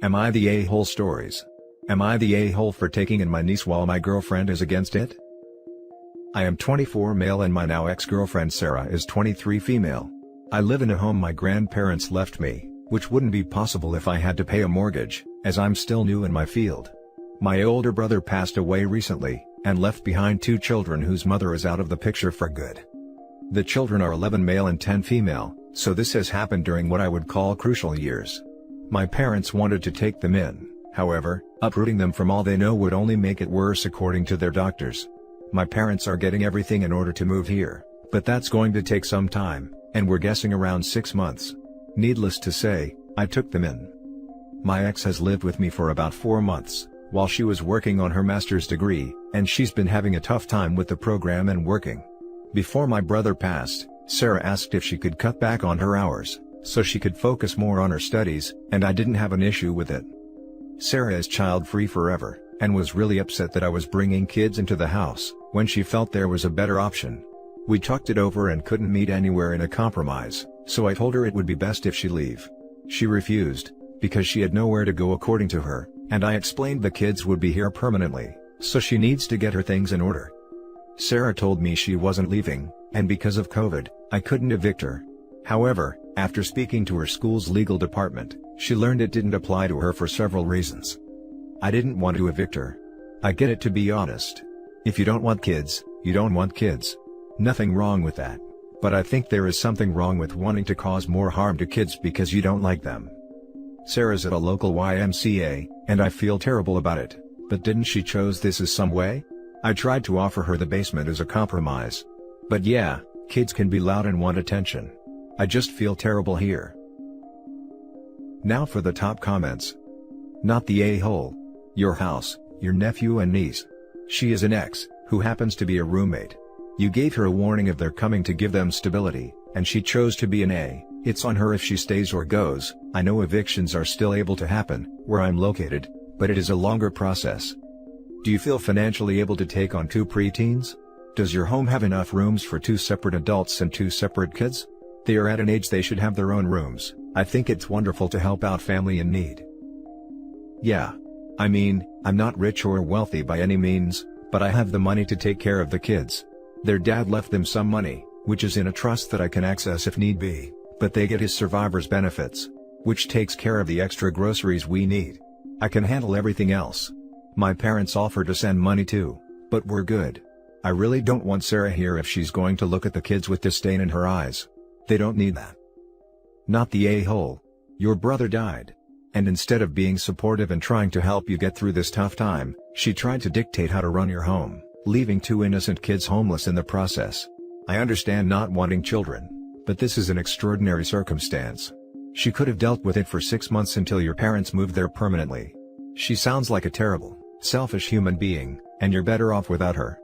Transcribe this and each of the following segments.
Am I the a-hole stories? Am I the a-hole for taking in my niece while my girlfriend is against it? I am 24 male and my now ex-girlfriend Sarah is 23 female. I live in a home my grandparents left me, which wouldn't be possible if I had to pay a mortgage, as I'm still new in my field. My older brother passed away recently, and left behind 2 children whose mother is out of the picture for good. The children are 11 male and 10 female, so this has happened during what I would call crucial years. My parents wanted to take them in, however, uprooting them from all they know would only make it worse according to their doctors. My parents are getting everything in order to move here, but that's going to take some time, and we're guessing around 6 months. Needless to say, I took them in. My ex has lived with me for about 4 months, while she was working on her master's degree, and she's been having a tough time with the program and working. Before my brother passed, Sarah asked if she could cut back on her hours, so she could focus more on her studies, and I didn't have an issue with it. Sarah is child-free forever, and was really upset that I was bringing kids into the house, when she felt there was a better option. We talked it over and couldn't meet anywhere in a compromise, so I told her it would be best if she leave. She refused, because she had nowhere to go according to her, and I explained the kids would be here permanently, so she needs to get her things in order. Sarah told me she wasn't leaving, and because of COVID, I couldn't evict her. However, after speaking to her school's legal department, she learned it didn't apply to her for several reasons. I didn't want to evict her. I get it, to be honest. If you don't want kids, you don't want kids. Nothing wrong with that. But I think there is something wrong with wanting to cause more harm to kids because you don't like them. Sarah's at a local YMCA, and I feel terrible about it, but didn't she chose this as some way? I tried to offer her the basement as a compromise. But yeah, kids can be loud and want attention. I just feel terrible here. Now for the top comments. Not the a-hole. Your house, your nephew and niece. She is an ex, who happens to be a roommate. You gave her a warning of their coming to give them stability, and she chose to be an A. It's on her if she stays or goes. I know evictions are still able to happen, where I'm located, but it is a longer process. Do you feel financially able to take on 2 preteens? Does your home have enough rooms for 2 separate adults and 2 separate kids? They are at an age they should have their own rooms. I think it's wonderful to help out family in need. Yeah. I mean, I'm not rich or wealthy by any means, but I have the money to take care of the kids. Their dad left them some money, which is in a trust that I can access if need be, but they get his survivor's benefits, which takes care of the extra groceries we need. I can handle everything else. My parents offer to send money too, but we're good. I really don't want Sarah here if she's going to look at the kids with disdain in her eyes. They don't need that. Not the a-hole. Your brother died. And instead of being supportive and trying to help you get through this tough time, she tried to dictate how to run your home, leaving 2 innocent kids homeless in the process. I understand not wanting children, but this is an extraordinary circumstance. She could have dealt with it for 6 months until your parents moved there permanently. She sounds like a terrible, selfish human being, and you're better off without her.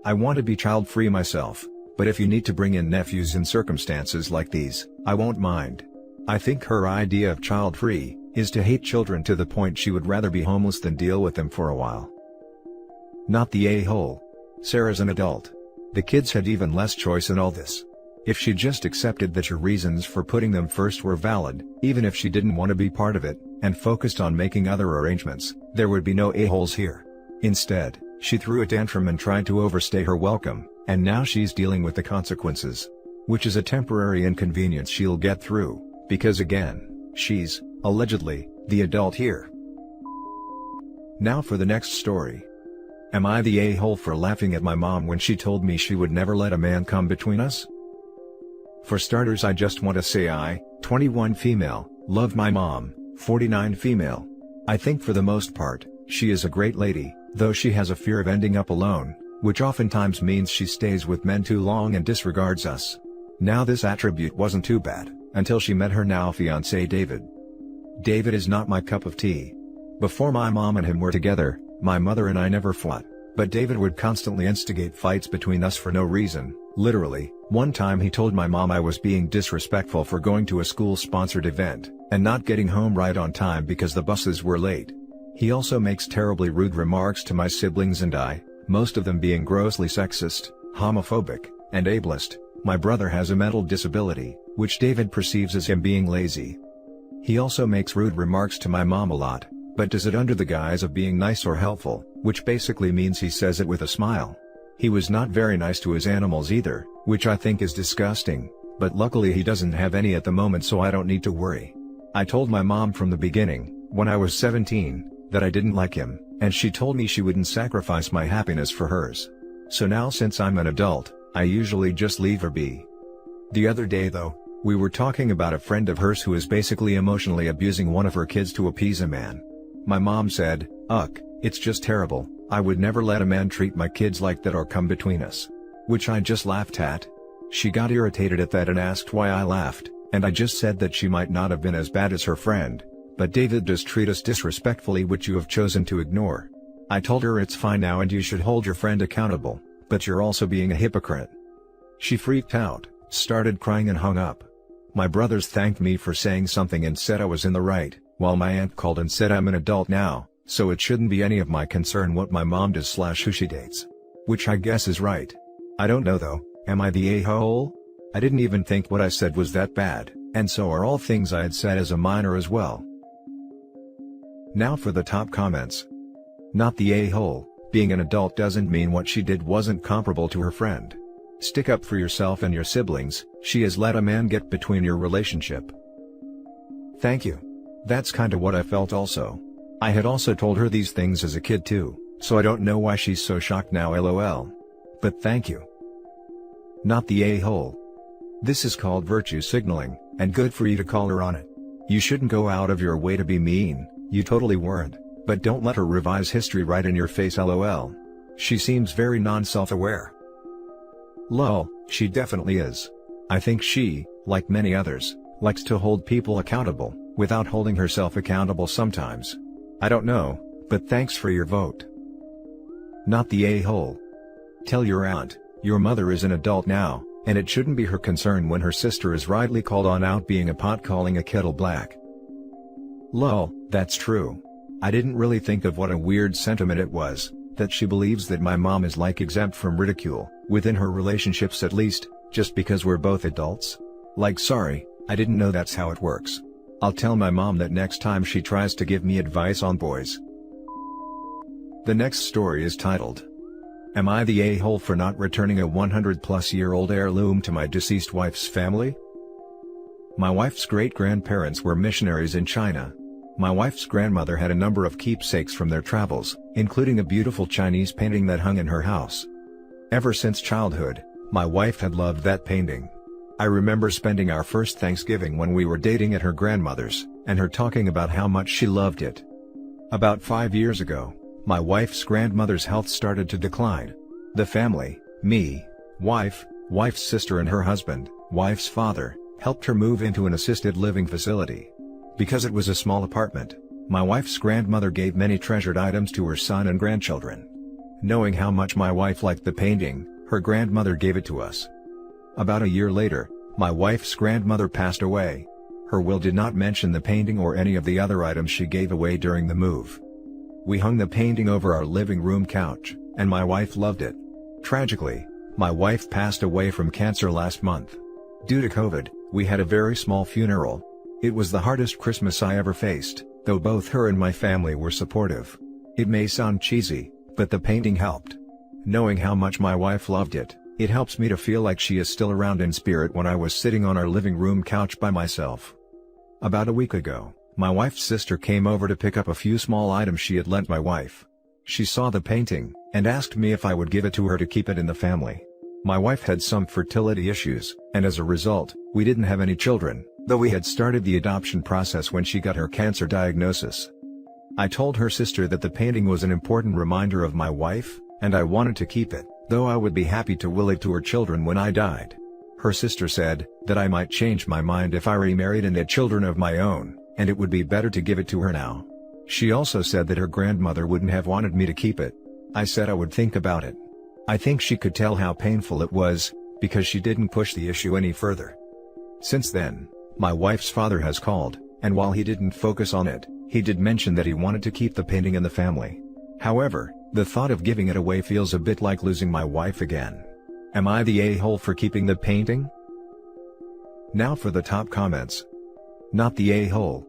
I want to be child-free myself, but if you need to bring in nephews in circumstances like these, I won't mind. I think her idea of child-free is to hate children to the point she would rather be homeless than deal with them for a while. Not the a-hole. Sarah's an adult. The kids had even less choice in all this. If she just accepted that your reasons for putting them first were valid, even if she didn't want to be part of it, and focused on making other arrangements, there would be no a-holes here. Instead, she threw a tantrum and tried to overstay her welcome, and now she's dealing with the consequences. Which is a temporary inconvenience she'll get through, because again, she's, allegedly, the adult here. Now for the next story. Am I the a-hole for laughing at my mom when she told me she would never let a man come between us? For starters, I just want to say I, 21 female, love my mom, 49 female. I think for the most part, she is a great lady, though she has a fear of ending up alone, which oftentimes means she stays with men too long and disregards us. Now this attribute wasn't too bad, until she met her now fiancé David. David is not my cup of tea. Before my mom and him were together, my mother and I never fought, but David would constantly instigate fights between us for no reason. Literally, one time he told my mom I was being disrespectful for going to a school-sponsored event, and not getting home right on time because the buses were late. He also makes terribly rude remarks to my siblings and I, most of them being grossly sexist, homophobic, and ableist. My brother has a mental disability, which David perceives as him being lazy. He also makes rude remarks to my mom a lot, but does it under the guise of being nice or helpful, which basically means he says it with a smile. He was not very nice to his animals either, which I think is disgusting, but luckily he doesn't have any at the moment, so I don't need to worry. I told my mom from the beginning, when I was 17, that I didn't like him, and she told me she wouldn't sacrifice my happiness for hers. So now since I'm an adult, I usually just leave her be. The other day though, we were talking about a friend of hers who is basically emotionally abusing one of her kids to appease a man. My mom said, "Ugh, it's just terrible, I would never let a man treat my kids like that or come between us." Which I just laughed at. She got irritated at that and asked why I laughed, and I just said that she might not have been as bad as her friend, but David does treat us disrespectfully, which you have chosen to ignore. I told her it's fine now and you should hold your friend accountable, but you're also being a hypocrite. She freaked out, started crying and hung up. My brothers thanked me for saying something and said I was in the right, while my aunt called and said I'm an adult now, so it shouldn't be any of my concern what my mom does / who she dates. Which I guess is right. I don't know though, am I the a-hole? I didn't even think what I said was that bad, and so are all things I had said as a minor as well. Now for the top comments. Not the a-hole, being an adult doesn't mean what she did wasn't comparable to her friend. Stick up for yourself and your siblings, she has let a man get between your relationship. Thank you. That's kinda what I felt also. I had also told her these things as a kid too, so I don't know why she's so shocked now, lol. But thank you. Not the a-hole. This is called virtue signaling, and good for you to call her on it. You shouldn't go out of your way to be mean, you totally weren't, but don't let her revise history right in your face, lol. She seems very non-self-aware. Lol, she definitely is. I think she, like many others, likes to hold people accountable, without holding herself accountable sometimes. I don't know, but thanks for your vote. Not the a-hole. Tell your aunt, your mother is an adult now, and it shouldn't be her concern when her sister is rightly called on out being a pot calling a kettle black. Lol, that's true. I didn't really think of what a weird sentiment it was, that she believes that my mom is like exempt from ridicule, within her relationships at least, just because we're both adults. Like sorry, I didn't know that's how it works. I'll tell my mom that next time she tries to give me advice on boys. The next story is titled, Am I the a-hole for not returning a 100-plus-year-old heirloom to my deceased wife's family? My wife's great-grandparents were missionaries in China. My wife's grandmother had a number of keepsakes from their travels, including a beautiful Chinese painting that hung in her house. Ever since childhood, my wife had loved that painting. I remember spending our first Thanksgiving when we were dating at her grandmother's, and her talking about how much she loved it. About 5 years ago, my wife's grandmother's health started to decline. The family, me, wife's sister and her husband, wife's father, helped her move into an assisted living facility. Because it was a small apartment, my wife's grandmother gave many treasured items to her son and grandchildren. Knowing how much my wife liked the painting, her grandmother gave it to us. About a year later, my wife's grandmother passed away. Her will did not mention the painting or any of the other items she gave away during the move. We hung the painting over our living room couch, and my wife loved it. Tragically, my wife passed away from cancer last month. Due to COVID, we had a very small funeral. It was the hardest Christmas I ever faced, though both her and my family were supportive. It may sound cheesy, but the painting helped. Knowing how much my wife loved it, it helps me to feel like she is still around in spirit when I was sitting on our living room couch by myself. About a week ago, my wife's sister came over to pick up a few small items she had lent my wife. She saw the painting, and asked me if I would give it to her to keep it in the family. My wife had some fertility issues, and as a result, we didn't have any children, though we had started the adoption process when she got her cancer diagnosis. I told her sister that the painting was an important reminder of my wife, and I wanted to keep it, though I would be happy to will it to her children when I died. Her sister said that I might change my mind if I remarried and had children of my own, and it would be better to give it to her now. She also said that her grandmother wouldn't have wanted me to keep it. I said I would think about it. I think she could tell how painful it was, because she didn't push the issue any further. Since then, my wife's father has called, and while he didn't focus on it, he did mention that he wanted to keep the painting in the family. However, the thought of giving it away feels a bit like losing my wife again. Am I the a-hole for keeping the painting? Now for the top comments. Not the a-hole,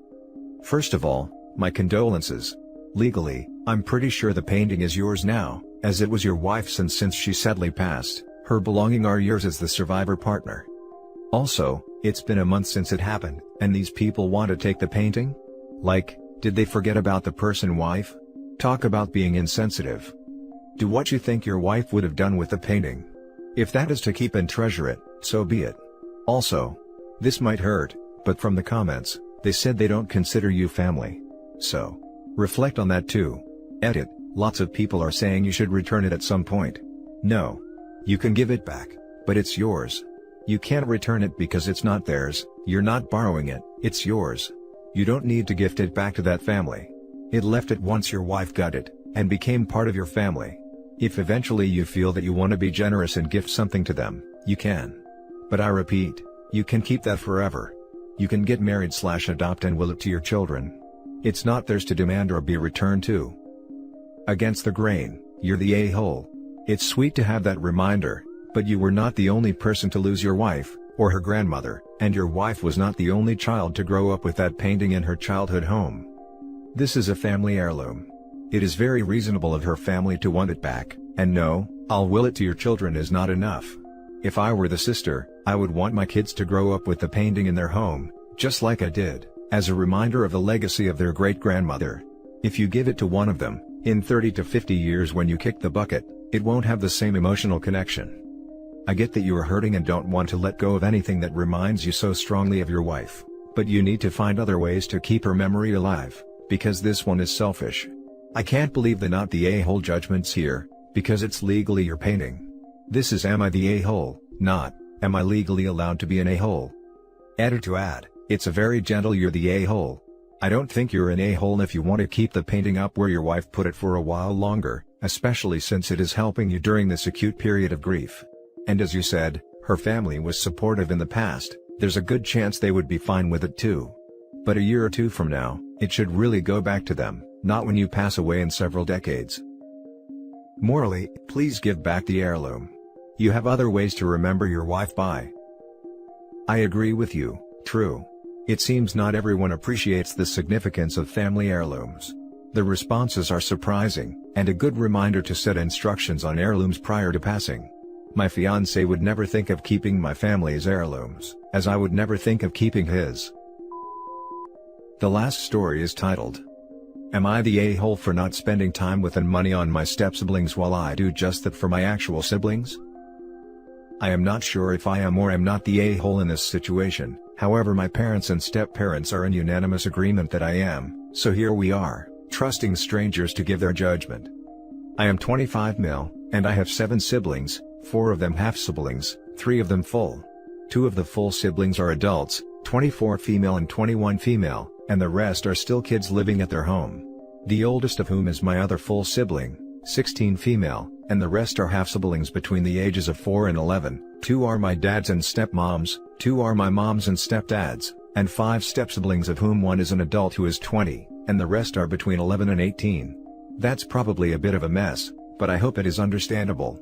First of all, my condolences. Legally, I'm pretty sure the painting is yours now, as it was your wife's, and since she sadly passed, her belongings are yours as the survivor partner. Also, it's been a month since it happened, and these people want to take the painting? Like, did they forget about the person wife? Talk about being insensitive. Do what you think your wife would have done with the painting. If that is to keep and treasure it, so be it. Also, this might hurt, but from the comments, they said they don't consider you family. So, reflect on that too. Edit, lots of people are saying you should return it at some point. No. You can give it back, but it's yours. You can't return it because it's not theirs, you're not borrowing it, it's yours. You don't need to gift it back to that family. It left it once your wife got it, and became part of your family. If eventually you feel that you want to be generous and gift something to them, you can. But I repeat, you can keep that forever. You can get married/adopt and will it to your children. It's not theirs to demand or be returned to. Against the grain, you're the a-hole. It's sweet to have that reminder, but you were not the only person to lose your wife, or her grandmother, and your wife was not the only child to grow up with that painting in her childhood home. This is a family heirloom. It is very reasonable of her family to want it back, and no, I'll will it to your children is not enough. If I were the sister, I would want my kids to grow up with the painting in their home, just like I did, as a reminder of the legacy of their great-grandmother. If you give it to one of them, in 30 to 50 years when you kick the bucket, it won't have the same emotional connection. I get that you are hurting and don't want to let go of anything that reminds you so strongly of your wife, but you need to find other ways to keep her memory alive, because this one is selfish. I can't believe the not the a-hole judgments here, because it's legally your painting. This is am I the a-hole, not, am I legally allowed to be an a-hole? Edit to add, it's a very gentle you're the a-hole. I don't think you're an a-hole if you want to keep the painting up where your wife put it for a while longer, especially since it is helping you during this acute period of grief. And as you said, her family was supportive in the past, there's a good chance they would be fine with it too. But a year or two from now, it should really go back to them, not when you pass away in several decades. Morally, please give back the heirloom. You have other ways to remember your wife by. I agree with you, true. It seems not everyone appreciates the significance of family heirlooms. The responses are surprising, and a good reminder to set instructions on heirlooms prior to passing. My fiancé would never think of keeping my family's heirlooms, as I would never think of keeping his. The last story is titled, Am I the a-hole for not spending time with and money on my step-siblings while I do just that for my actual siblings? I am not sure if I am or am not the a-hole in this situation, however my parents and step-parents are in unanimous agreement that I am, so here we are, trusting strangers to give their judgment. I am 25 male, and I have 7 siblings, 4 of them half-siblings, 3 of them full. 2 of the full siblings are adults, 24 female and 21 female, and the rest are still kids living at their home. The oldest of whom is my other full sibling, 16 female, and the rest are half-siblings between the ages of 4 and 11, 2 are my dads and stepmoms, 2 are my moms and stepdads, and 5 step-siblings of whom 1 is an adult who is 20, and the rest are between 11 and 18. That's probably a bit of a mess, but I hope it is understandable.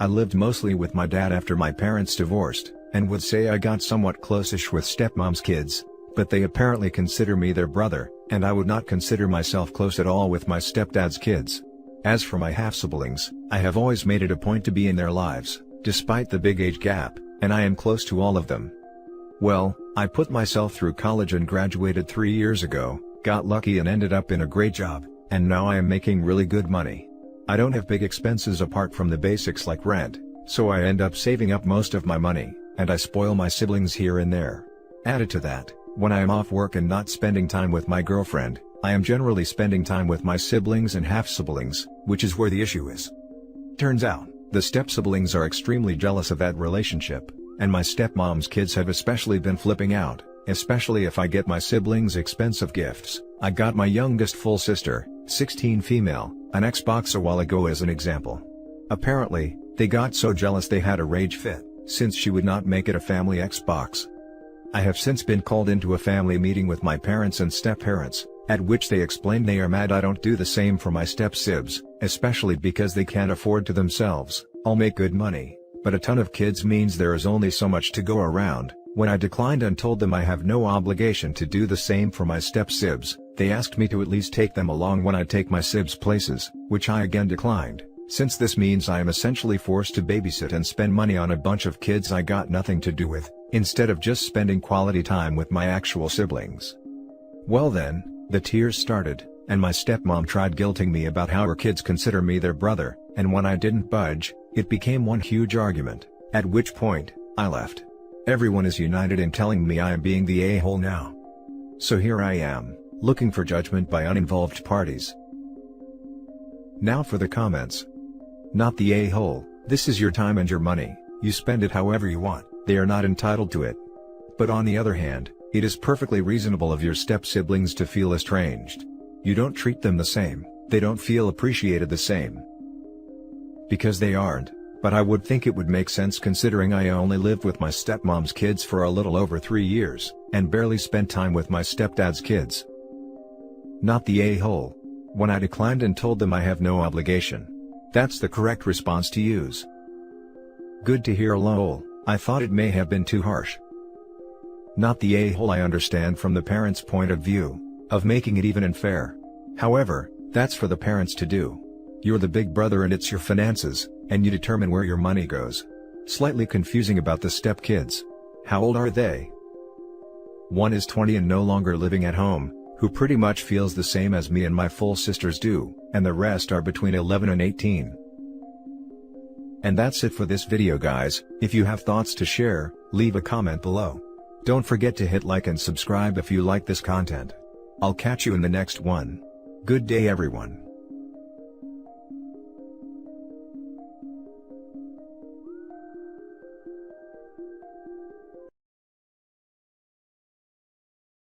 I lived mostly with my dad after my parents divorced, and would say I got somewhat close-ish with stepmom's kids, but they apparently consider me their brother, and I would not consider myself close at all with my stepdad's kids. As for my half-siblings, I have always made it a point to be in their lives, despite the big age gap, and I am close to all of them. Well, I put myself through college and graduated 3 years ago, got lucky and ended up in a great job, and now I am making really good money. I don't have big expenses apart from the basics like rent, so I end up saving up most of my money, and I spoil my siblings here and there. Added to that, when I am off work and not spending time with my girlfriend, I am generally spending time with my siblings and half-siblings, which is where the issue is. Turns out, the step-siblings are extremely jealous of that relationship, and my stepmom's kids have especially been flipping out, especially if I get my siblings expensive gifts. I got my youngest full sister, 16 female, an Xbox a while ago as an example. Apparently, they got so jealous they had a rage fit, since she would not make it a family Xbox. I have since been called into a family meeting with my parents and step-parents, at which they explained they are mad I don't do the same for my step-sibs, especially because they can't afford to themselves. I'll make good money, But a ton of kids means there is only so much to go around. When I declined and told them I have no obligation to do the same for my step-sibs, they asked me to at least take them along when I take my sibs places, which I again declined, since this means I am essentially forced to babysit and spend money on a bunch of kids I got nothing to do with, instead of just spending quality time with my actual siblings. Well then, the tears started, and my stepmom tried guilting me about how her kids consider me their brother, and when I didn't budge, it became one huge argument, at which point, I left. Everyone is united in telling me I am being the a-hole now. So here I am, looking for judgment by uninvolved parties. Now for the comments. Not the a-hole, this is your time and your money, you spend it however you want, they are not entitled to it. But on the other hand, it is perfectly reasonable of your step-siblings to feel estranged. You don't treat them the same, they don't feel appreciated the same. Because they aren't, but I would think it would make sense considering I only lived with my stepmom's kids for a little over 3 years, and barely spent time with my stepdad's kids. Not the a-hole. When I declined and told them I have no obligation. That's the correct response to use. Good to hear lol, I thought it may have been too harsh. Not the a-hole. I understand from the parents' point of view, of making it even and fair. However, that's for the parents to do. You're the big brother and it's your finances, and you determine where your money goes. Slightly confusing about the step-kids. How old are they? One is 20 and no longer living at home, who pretty much feels the same as me and my full sisters do, and the rest are between 11 and 18. And that's it for this video guys. If you have thoughts to share, leave a comment below. Don't forget to hit like and subscribe if you like this content. I'll catch you in the next one. Good day everyone.